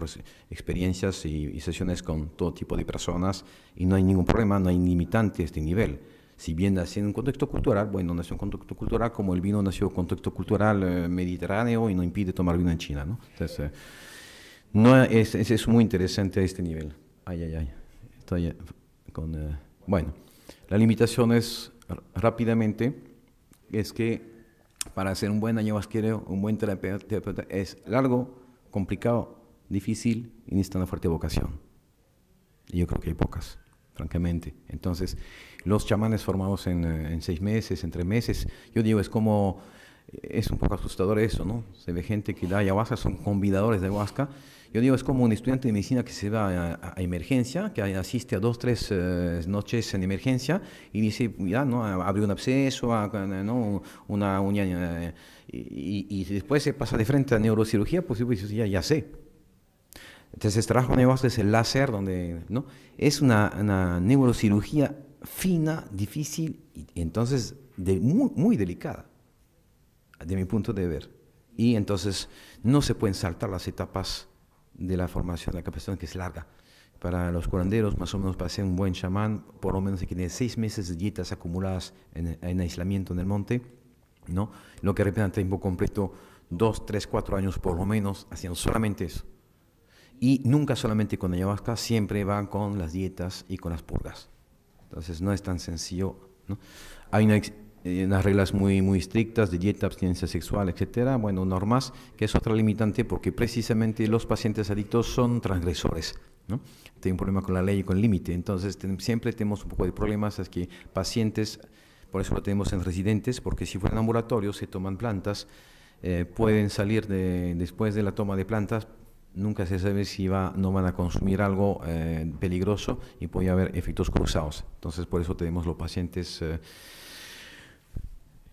experiencias y sesiones con todo tipo de personas y no hay ningún problema, no hay limitante a este nivel. Si bien nació en un contexto cultural, bueno, nació en un contexto cultural como el vino nació en un contexto cultural mediterráneo y no impide tomar vino en China, ¿no? Entonces, es muy interesante a este nivel. Estoy con... bueno, la limitación es, rápidamente, es que para ser un buen ayahuasquero, un buen terapeuta, es largo, complicado, difícil y necesita una fuerte vocación. Y yo creo que hay pocas, francamente. Entonces, los chamanes formados en 6 meses, en 3 meses, yo digo, es un poco asustador eso, ¿no? Se ve gente que da ayahuasca, son convidadores de ayahuasca. Yo digo, es como un estudiante de medicina que se va a emergencia, que asiste a 2, 3 noches en emergencia y dice, ya, ¿no? Abrió un absceso, ¿no? Una uña, y después se pasa de frente a neurocirugía, pues ya sé. Entonces, trabajo en ayahuasca es el láser, ¿no? Es una neurocirugía fina, difícil y entonces muy, muy delicada, de mi punto de ver. Y entonces no se pueden saltar las etapas de la formación, la capacitación, que es larga. Para los curanderos, más o menos, para ser un buen chamán, por lo menos hay que tener 6 meses de dietas acumuladas en aislamiento en el monte, ¿no? Lo que representa tiempo completo 2, 3, 4 años por lo menos haciendo solamente eso. Y nunca solamente con ayahuasca, siempre van con las dietas y con las purgas. Entonces no es tan sencillo, ¿no? Hay unas reglas muy estrictas de dieta, abstinencia sexual, etcétera. Bueno, normas, que es otra limitante porque precisamente los pacientes adictos son transgresores, ¿no? Tienen un problema con la ley y con el límite. Entonces siempre tenemos un poco de problemas, es que pacientes, por eso lo tenemos en residentes, porque si fueran ambulatorios se toman plantas, pueden salir después de la toma de plantas. Nunca se sabe si no van a consumir algo peligroso y puede haber efectos cruzados. Entonces, por eso tenemos los pacientes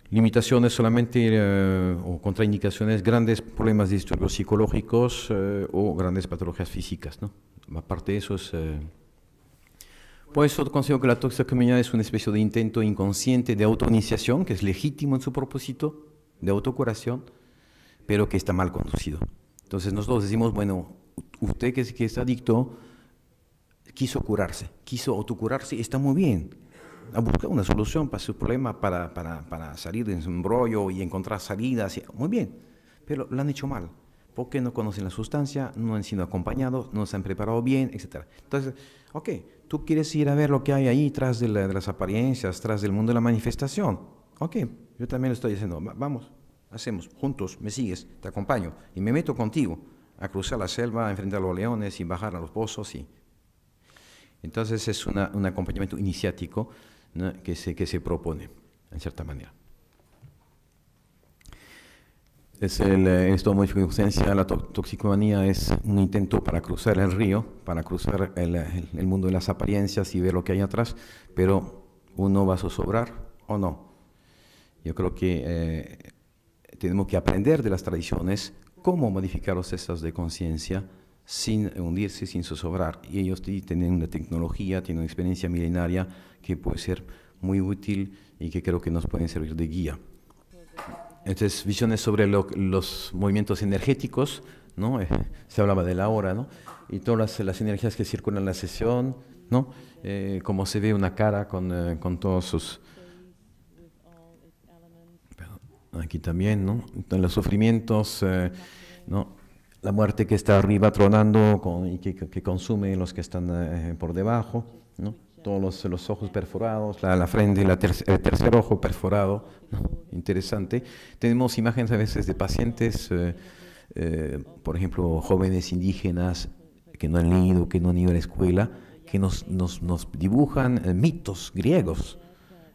limitaciones solamente o contraindicaciones, grandes problemas de disturbios psicológicos o grandes patologías físicas, ¿no? Aparte de eso por eso considero que la toxicomania es una especie de intento inconsciente de autoiniciación, que es legítimo en su propósito, de autocuración, pero que está mal conducido. Entonces nosotros decimos, bueno, usted que es adicto, quiso curarse, quiso autocurarse, está muy bien. A buscar una solución para su problema, para salir de su embrollo y encontrar salidas, muy bien, pero lo han hecho mal, porque no conocen la sustancia, no han sido acompañados, no se han preparado bien, etc. Entonces, ok, tú quieres ir a ver lo que hay ahí tras de las apariencias, tras del mundo de la manifestación. Ok, yo también lo estoy diciendo, vamos. Hacemos juntos, me sigues, te acompaño y me meto contigo a cruzar la selva, a enfrentar a los leones y bajar a los pozos. Entonces es un acompañamiento iniciático, ¿no? que se propone, en cierta manera. El estado de modificación, la toxicomanía es un intento para cruzar el río, para cruzar el mundo de las apariencias y ver lo que hay atrás, pero uno va a zozobrar o no. Yo creo que tenemos que aprender de las tradiciones cómo modificar los estados de conciencia sin hundirse, sin zozobrar. Y ellos tienen una tecnología, tienen una experiencia milenaria que puede ser muy útil y que creo que nos pueden servir de guía. Entonces, visiones sobre los movimientos energéticos, ¿no? Se hablaba de la hora, ¿no? Y todas las energías que circulan en la sesión, ¿no? Cómo se ve una cara con todos sus... Aquí también, ¿no? Los sufrimientos, ¿no? La muerte que está arriba tronando y que consume los que están por debajo, ¿no? Todos los ojos perforados, la frente, el tercer ojo perforado, ¿no? Interesante. Tenemos imágenes a veces de pacientes, por ejemplo, jóvenes indígenas que no han leído, que no han ido a la escuela, que nos dibujan mitos griegos,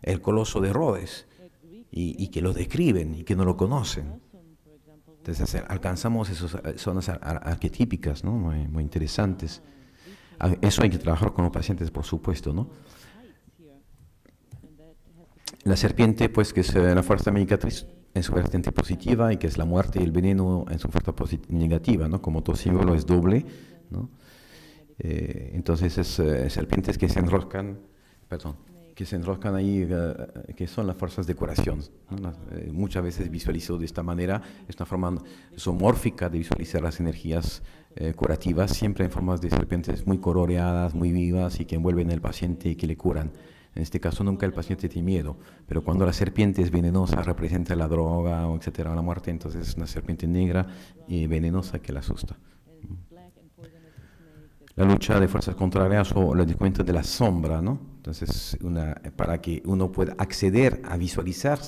el coloso de Rhodes, y que lo describen y que no lo conocen. Entonces alcanzamos esas zonas arquetípicas, ¿no? Muy interesantes. Eso hay que trabajar con los pacientes, por supuesto, ¿no? La serpiente, pues, que es la fuerza medicatriz en su vertiente positiva y que es la muerte y el veneno en su fuerza negativa, ¿no? Como todo símbolo es doble, ¿no? Entonces serpientes que se enroscan, ahí, que son las fuerzas de curación, ¿no? Muchas veces visualizo de esta manera, es una forma zoomórfica de visualizar las energías curativas, siempre en formas de serpientes muy coloreadas, muy vivas y que envuelven al paciente y que le curan. En este caso nunca el paciente tiene miedo, pero cuando la serpiente es venenosa, representa la droga, o etcétera, la muerte, entonces es una serpiente negra y venenosa que la asusta. La lucha de fuerzas contrarias o el descuento de la sombra, ¿no? Entonces, para que uno pueda acceder a visualizar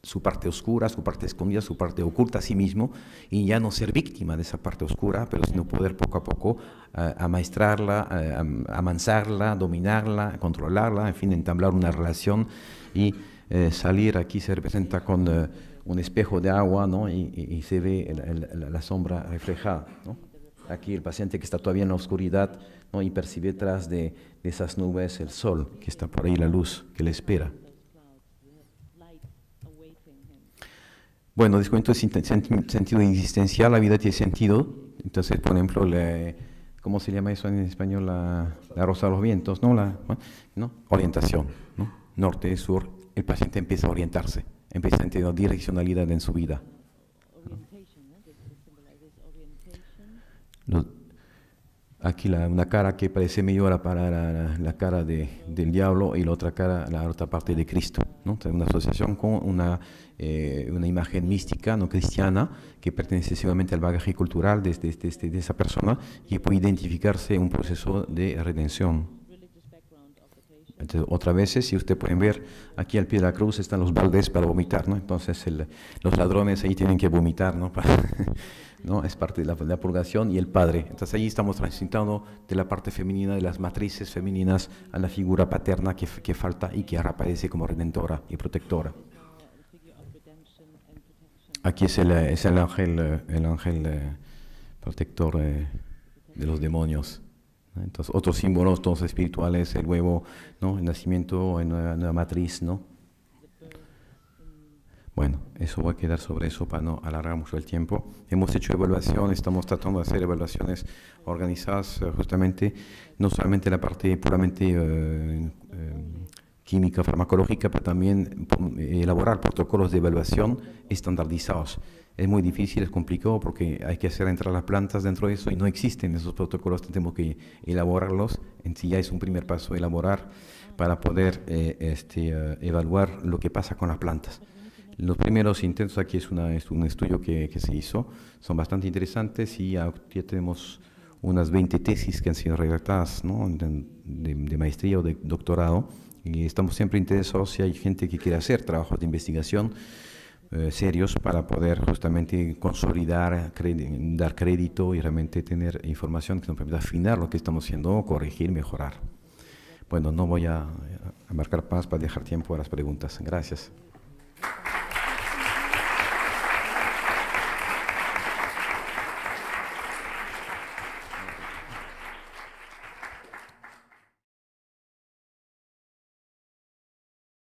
su parte oscura, su parte escondida, su parte oculta a sí mismo, y ya no ser víctima de esa parte oscura, pero sino poder poco a poco amaestrarla, amansarla, dominarla, controlarla, en fin, entablar una relación y salir. Aquí se representa con un espejo de agua, ¿no? Y se ve la sombra reflejada, ¿no? Aquí el paciente que está todavía en la oscuridad, ¿no? Y percibe detrás de esas nubes el sol, que está por ahí, la luz que le espera. Bueno, descuento de sentido existencial, la vida tiene sentido. Entonces, por ejemplo, ¿cómo se llama eso en español? La rosa de los vientos, ¿no? ¿No? Orientación, ¿no? Norte, sur, el paciente empieza a orientarse, empieza a tener direccionalidad en su vida. aquí una cara que parece mejor para la cara del diablo y la otra cara, la otra parte de Cristo, ¿no? Entonces, una asociación con una imagen mística, no cristiana, que pertenece excesivamente al bagaje cultural de esa persona y puede identificarse un proceso de redención. Entonces, otra vez, si ustedes pueden ver, aquí al pie de la cruz están los baldes para vomitar, ¿no? Entonces los ladrones ahí tienen que vomitar, ¿no? ¿No? Es parte de la purgación y el Padre. Entonces ahí estamos transitando de la parte femenina, de las matrices femeninas, a la figura paterna que falta y que ahora aparece como redentora y protectora. Aquí es el ángel protector de los demonios. Entonces, otros símbolos, todos espirituales, el huevo, ¿no? El nacimiento en una matriz, ¿no? Bueno, eso voy a quedar sobre eso para no alargar mucho el tiempo. Hemos hecho evaluación, estamos tratando de hacer evaluaciones organizadas justamente, no solamente la parte puramente química, farmacológica, pero también elaborar protocolos de evaluación estandarizados. Es muy difícil, es complicado porque hay que hacer entrar las plantas dentro de eso y no existen esos protocolos, tenemos que elaborarlos. En sí ya es un primer paso elaborar para poder evaluar lo que pasa con las plantas. Los primeros intentos aquí es un estudio que se hizo, son bastante interesantes y ya tenemos unas 20 tesis que han sido redactadas, ¿no? de maestría o de doctorado, y estamos siempre interesados si hay gente que quiere hacer trabajos de investigación serios para poder justamente consolidar, dar crédito y realmente tener información que nos permita afinar lo que estamos haciendo, corregir, mejorar. Bueno, no voy a marcar más para dejar tiempo a las preguntas. Gracias.